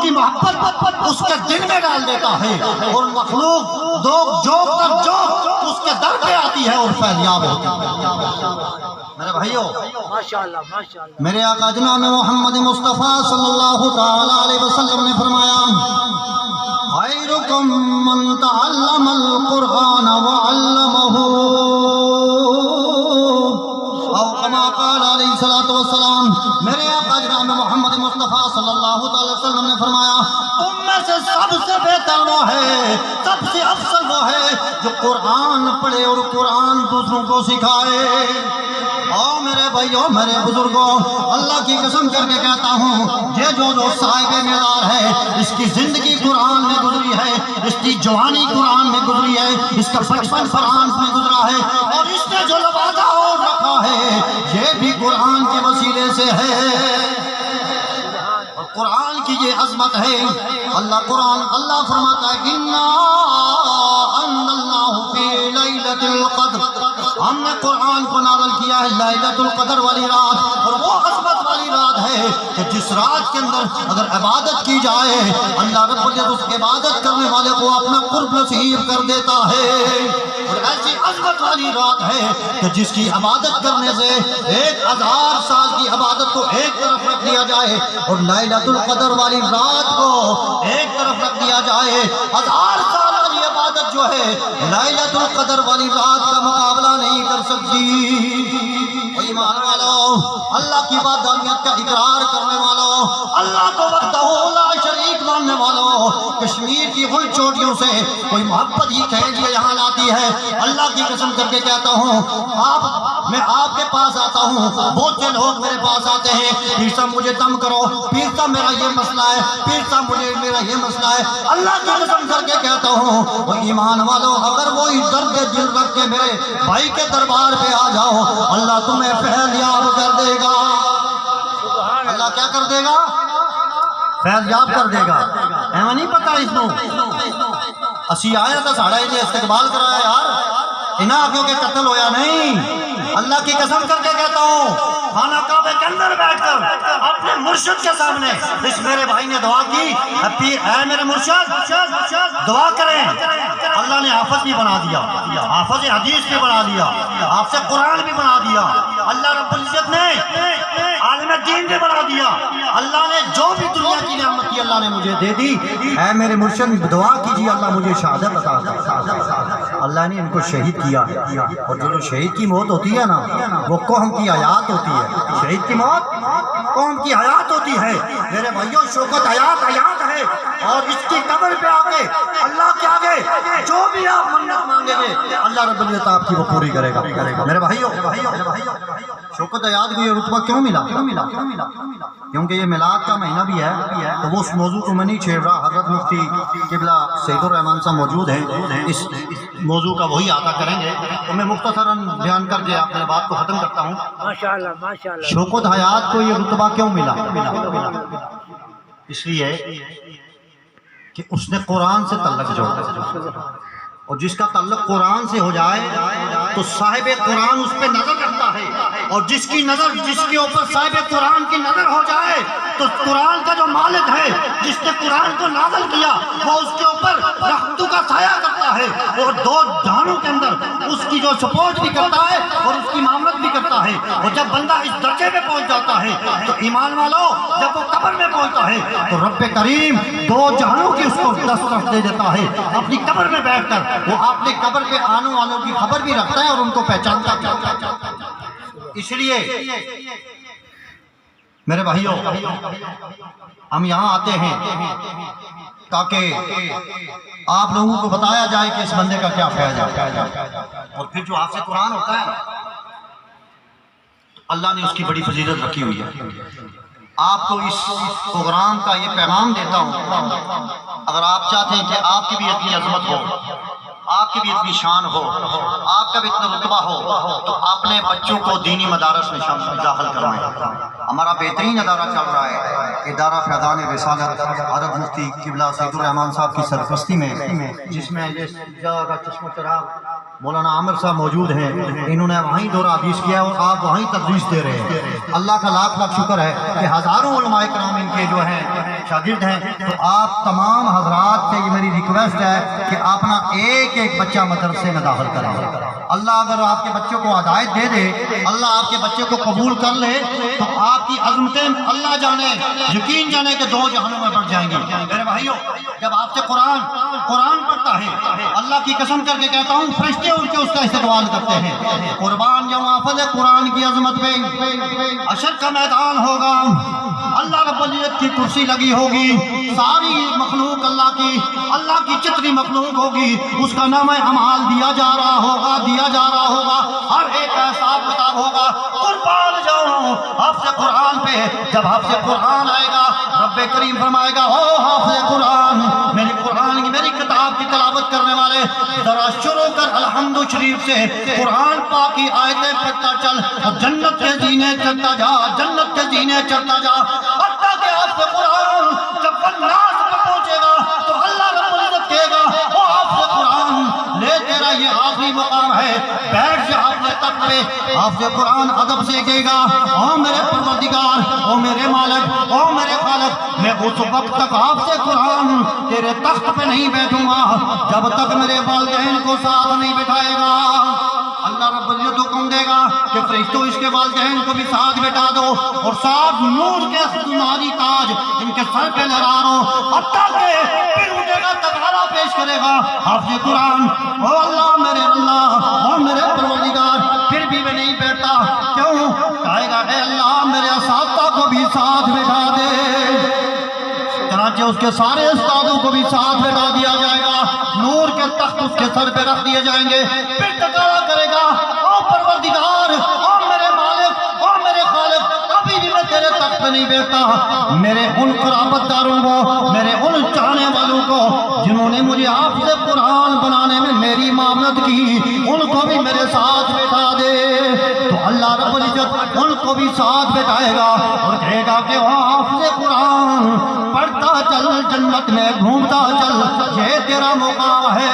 کی محبت اس کے دل میں ڈال دیتا ہے، اور مخلوق جوک تر جوک اس کے در پہ آتی ہے اور فیضیاب ہوتی ہے۔ میرے بھائیو، ماشاءاللہ میرے آقا جناب محمد مصطفیٰ صلی اللہ تعالی علیہ وسلم نے فرمایا خیرکم من تعلم القرآن وعلمہ، او کما قال علیہ الصلوۃ والسلام، میرے آقا جناب محمد مصطفیٰ صلی اللہ تعالی وسلم نے فرمایا تم میں سے سب سے بہتر وہ ہے، سب سے افضل وہ ہے جو قرآن پڑھے اور قرآن دوسروں کو سکھائے۔ او میرے بھائیو، میرے بزرگوں، اللہ کی قسم کر کے کہتا ہوں، یہ جو صاحب معیار ہے، اس کی زندگی قرآن میں گزری ہے، اس کی جوانی قرآن میں گزری ہے، اس کا بچپن قرآن میں گزرا ہے، اور اس نے جو لبادہ اور رکھا ہے یہ بھی قرآن کے وسیلے سے ہے۔ اور قرآن کی یہ عظمت ہے، اللہ فرماتا ہے اِنَّا أَنزَلْنَاهُ فِي لَيْلَةِ الْقَدْرِ، ہم نے قرآن کو نازل کیا ہے لیلۃ القدر والی رات، اور وہ عظمت والی رات ہے کہ جس رات کے اندر اگر عبادت کی جائے اللہ رب العزت اس عبادت کرنے والے کو اپنا قرب نصیب کر دیتا ہے۔ اور ایسی عظمت والی رات ہے کہ جس کی عبادت کرنے سے 1000 سال کی عبادت کو ایک طرف رکھ دیا جائے، اور لیلۃ القدر والی رات کو ایک طرف رکھ دیا جائے، 1000 سال والی عبادت جو ہے لیلۃ القدر والی رات کا مقابلہ نہیں کر سکتی۔ ایمان والو، اللہ کی وحدانیت کا اقرار کرنے والوں، اللہ کو وحدہ لا شریک ماننے والوں، کشمیر کی ان چوٹیوں سے کوئی محبت ہی کھینچ کے یہاں لاتی ہے۔ اللہ کی قسم کر کے کہتا ہوں، میں آپ کے پاس آتا ہوں، بہت سے لوگ میرے پاس آتے ہیں، پیر صاحب مجھے دم کرو، پیر صاحب میرا یہ مسئلہ ہے، پیر صاحب میرا یہ مسئلہ ہے۔ اللہ کی قسم کر کے کہتا ہوں، ایمان والوں، اگر وہی درد دل رکھ کے میرے بھائی کے دربار پہ آ جاؤ، اللہ تمہیں فیضیاب کر دے گا۔ اللہ کیا کر دے گا؟ فیضیاب کر دے گا۔ ایمہ نہیں پتا اس نو اسی آیا تھا ساڑھا انہیں استقبال کرایا یار، انہاں آگیوں کے قتل ہویا نہیں۔ اللہ کی قسم کر کے کہتا ہوں، خانہ کعبے کے اندر بیٹھ کر اپنے مرشد کے سامنے اس میرے بھائی نے دعا کی، اے میرے مرشد دعا کریں۔ اللہ نے حافظ بھی بنا دیا، حافظ حدیث بھی بنا دیا، حافظ قرآن بھی بنا دیا، اللہ رب العزت نے عالم دین بھی بنا دیا، اللہ نے جو بھی دنیا کی نعمت کی اللہ نے مجھے دے دی۔ اے میرے مرشد دعا کیجیے اللہ مجھے شہادت عطا کرے۔ اللہ نے ان کو شہید کیا، اور جو شہید کی موت ہوتی ہے نا وہ قوم کی حیات ہوتی ہے۔ شہید کی موت قوم کی حیات ہوتی ہے۔ میرے بھائیوں، شوکت حیات ہے، اور اس کی قبر پہ آگے اللہ کے آگے جو بھی آپ منت مانگیں گے اللہ رب العزت آپ کی وہ پوری کرے گا۔ میرے بھائیوں، شوکت حیات کو یہ رتبہ کیوں ملا؟ کیونکہ یہ میلاد کا مہینہ بھی ہے، تو وہ اس موضوع کو میں نہیں چھیڑ رہا۔ حضرت مفتی قبلہ سید الرحمان صاحب موجود ہیں، اس موضوع کا وہی عطا کریں گے، تو میں مختصراً بیان کر کے اپنے بات کو ختم کرتا ہوں۔ ماشاءاللہ شوکت حیات کو یہ رتبہ کیوں ملا؟ اس لیے کہ اس نے قرآن سے تعلق جوڑا، اور جس کا تعلق قرآن سے ہو جائے تو صاحب قرآن اس پہ نظر رکھتا ہے، اور جس کے اوپر صاحب قرآن کی نظر ہو جائے تو قرآن کا جو مالک ہے جس نے قرآن کو نازل کیا وہ اس کے اوپر رحمتوں کا سایہ کرتا ہے، اور 2 جہانوں کے اندر اس کی جو سپورٹ بھی کرتا ہے اور اس کی معاملت بھی کرتا ہے۔ اور جب بندہ اس درجے پہ پہنچ جاتا ہے تو ایمان والو، جب وہ قبر میں پہنچتا ہے تو رب کریم 2 جہانوں کی اس کو دسترس دے دیتا ہے۔ اپنی قبر میں بیٹھ کر وہ اپنے قبر پہ آنے والوں کی خبر بھی رکھتا ہے اور ان کو پہچانتا ہے۔ اس لیے میرے بھائیوں، ہم یہاں آتے ہیں تاکہ آپ لوگوں کو بتایا جائے کہ اس بندے کا کیا فیض ہے، اور پھر جو حافظ قرآن ہوتا ہے اللہ نے اس کی بڑی فضیلت رکھی ہوئی ہے۔ آپ کو اس پروگرام کا یہ پیغام دیتا ہوں، اگر آپ چاہتے ہیں کہ آپ کی بھی اتنی عظمت ہو، آپ کی بھی اتنی شان ہو، آپ کا بھی اتنا رتبہ ہو، تو اپنے بچوں کو دینی مدارس میں داخل کروائیں۔ ہمارا بہترین ادارہ چل رہا ہے، ادارہ فیضان رسالت، حضرت مفتی قبلہ سید الرحمان صاحب کی سرپرستی میں، جس میں جگہ کا چشم و چراغ مولانا عامر صاحب موجود ہیں۔ انہوں نے وہیں دورہ حدیث کیا اور آپ وہیں تدریس دے رہے ہیں۔ اللہ کا لاکھ لاکھ شکر ہے کہ ہزاروں علماء کرام ان کے جو ہیں شاگرد ہیں. تو آپ تمام حضرات سے یہ میری ریکویسٹ ہے کہ آپ نا ایک ایک بچہ مدرسے میں داخل کریں. اللہ اگر آپ کے بچوں کو ہدایت دے دے, اللہ آپ کے بچے کو قبول کر لے, تو آپ کی عظمتیں اللہ جانے, یقین جانے کہ دو جہانوں میں بڑھ جائیں گی. میرے بھائیوں, جب آپ سے قرآن پڑھتا ہے, اللہ کی قسم کر کے کہتا ہوں فرشتے ان کے اس کا استقبال کرتے ہیں. قربان جو محافظ ہے قرآن کی عظمت پہ, حشر کا میدان ہوگا, اللہ رب العزت کی کرسی لگی ہوگی, ساری مخلوق اللہ کی جتنی مخلوق ہوگی اس کا نام اعمال دیا جا رہا ہوگا, ہر ایک کا حساب کتاب ہوگا. قربان جاؤں حافظ قرآن پہ, جب حافظ قرآن آئے گا رب کریم فرمائے گا او حافظ قرآن, میری قرآن کی میری کتاب کی تلاوت کرنے والے ذرا شروع کر الحمد شریف سے قرآن پاک کی آیتیں پڑھتا چل, اور جنت کے زینے چڑھتا جا, جنت کے زینے چڑھتا جا, حتیٰ کہ حافظ قرآن جب الناس پہ پہنچے گا تو اللہ رب العزت کہے گا او حافظ قرآن لے تیرا یہ آخری مقام ہے, بیٹھ جا اپنے تخت پہ. حافظ قرآن ادب سے کہے گا او میرے پروردگار, او میرے مالک, او میرے خالق, میں اس وقت تک حافظ قرآن تیرے تخت پہ نہیں بیٹھوں گا جب تک میرے والدین کو ساتھ نہیں بٹھائے گا. اللہ رب العزت حکم دے گا کہ فرشتوں اس کے والدین کو بھی ساتھ بٹھا دو, اور ساتھ نور کے ناری تاج ان کے سر پہ لہرا دو, حتیٰ کہ پھر اٹھے گا تکارا پیش کرے گا حافظ قرآن, او اللہ میرے اللہ, او میرے پروردگار, پھر بھی میں نہیں بیٹھتا. کیوں؟ کہے گا اے اللہ میرے اساتذہ کو بھی ساتھ بٹھا دے. چنانچہ اس کے سارے استادوں کو بھی ساتھ بٹھا دیا جائے گا, نور کے تخت اس کے سر پہ رکھ دیے جائیں گے. پھر تکارا کرے گا او پروردگار, او میرے مالک, او میرے خالق, ابھی بھی میں تیرے تخت پہ نہیں بیٹھتا. میرے ان قرابت داروں کو, میرے ان چاہنے والوں کو جنہوں نے مجھے حافظ قرآن بنانے میں میری معاونت کی, ان کو بھی میرے ساتھ بٹھا دے. تو اللہ رب العزت ان کو بھی ساتھ بٹھائے گا اور کہے گا کہ وہ حافظ قرآن پڑھتا چل, جنت میں گھومتا چل, یہ تیرا موقع ہے.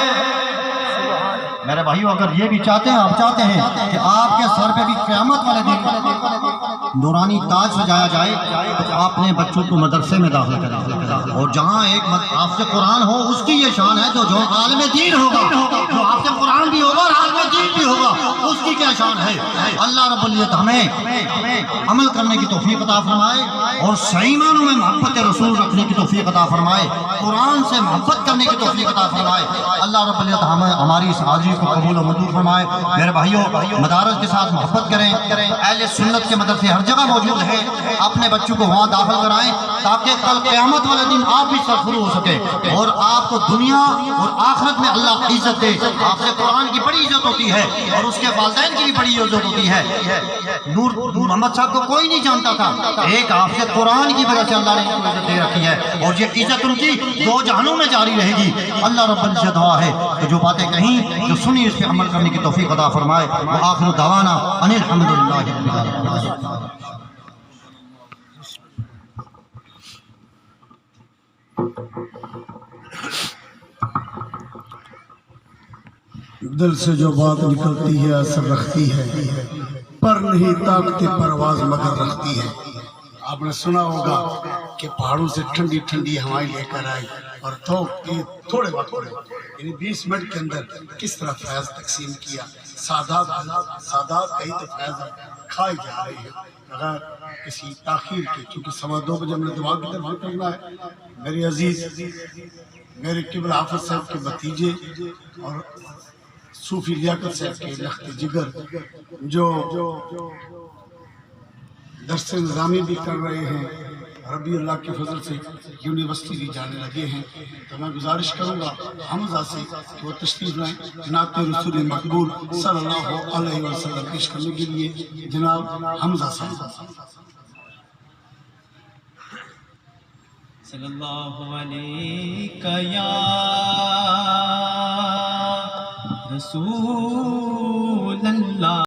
میرے بھائیو, اگر یہ بھی چاہتے ہیں, آپ چاہتے ہیں کہ آپ کے سر پہ بھی قیامت والے دن نورانی تاج سجایا جائے, تو آپ نے بچوں کو مدرسے میں داخل کریں, اور جہاں ایک حافظ قرآن ہو اس کی یہ شان ہے, جو عالم دین ہوگا, جو حافظ قرآن بھی ہوگا اور عالم دین بھی ہوگا, اس کی کیا شان ہے. اللہ رب العزت ہمیں عمل کرنے کی توفیق عطا فرمائے, اور صحیح معنوں میں محبت رسول رکھنے کی توفیق عطا فرمائے, قرآن سے محبت کرنے کی توفیق عطا فرمائے. اللہ رب العزت ہماری اس حاضری کو قبول و منظور فرمائے. میرے بھائیوں, مدارس کے ساتھ محبت کریں, اہل سنت کے مدرسے ہر جگہ موجود ہیں, اپنے بچوں کو وہاں داخل کرائیں تاکہ کل قیامت والے دن آپ بھی سرفروش ہو سکے, اور آپ کو دنیا اور آخرت میں اللہ عزت دے. حافظ قرآن کی بڑی عزت ہوتی ہے, اور اس کے والدین کی بھی بڑی عزت ہوتی ہے. نور محمد صاحب کو کوئی نہیں جانتا تھا, ایک حافظ قرآن کی وجہ سے اللہ نے ان کو عزت دے رکھی ہے, اور یہ عزت ان کی دو جہانوں میں جاری رہے گی. اللہ رب العزت دعا ہے کہ جو باتیں کہیں جو سنی اس پہ عمل کرنے کی توفیق عطا فرمائے. وآخر دعوانا ان الحمدللہ رب العالمین. دل سے جو بات نکلتی ہے اثر رکھتی ہے, پر نہیں طاقت پرواز مگر رکھتی ہے. آپ نے سنا ہوگا کہ پہاڑوں سے ٹھنڈی ٹھنڈی ہوائیں لے کر آئی, اور تھوڑے وقت میں یعنی 20 منٹ کے اندر کس طرح فیض تقسیم کیا. سادات کئی تو فیض کھائے جا رہے ہیں اگر کسی تاخیر کے, چونکہ 2:15 بجے ہم نے دعا کی طرف کرنا ہے. میرے عزیز, میرے قبلہ حافظ صاحب کے بھتیجے اور صوفی لیاقت صاحب کے لخت جگر جو درس نظامی بھی کر رہے ہیں, ربی اللہ کے فضل سے یونیورسٹی بھی جانے لگے ہیں, تو میں گزارش کروں گا حمزہ سے کہ وہ تشریف لائیں. نعت رسول مقبول صلی اللہ علیہ وسلم پیش کرنے کے لیے جناب حمزہ صاحب. صلی اللہ علیہ یا رسول اللہ.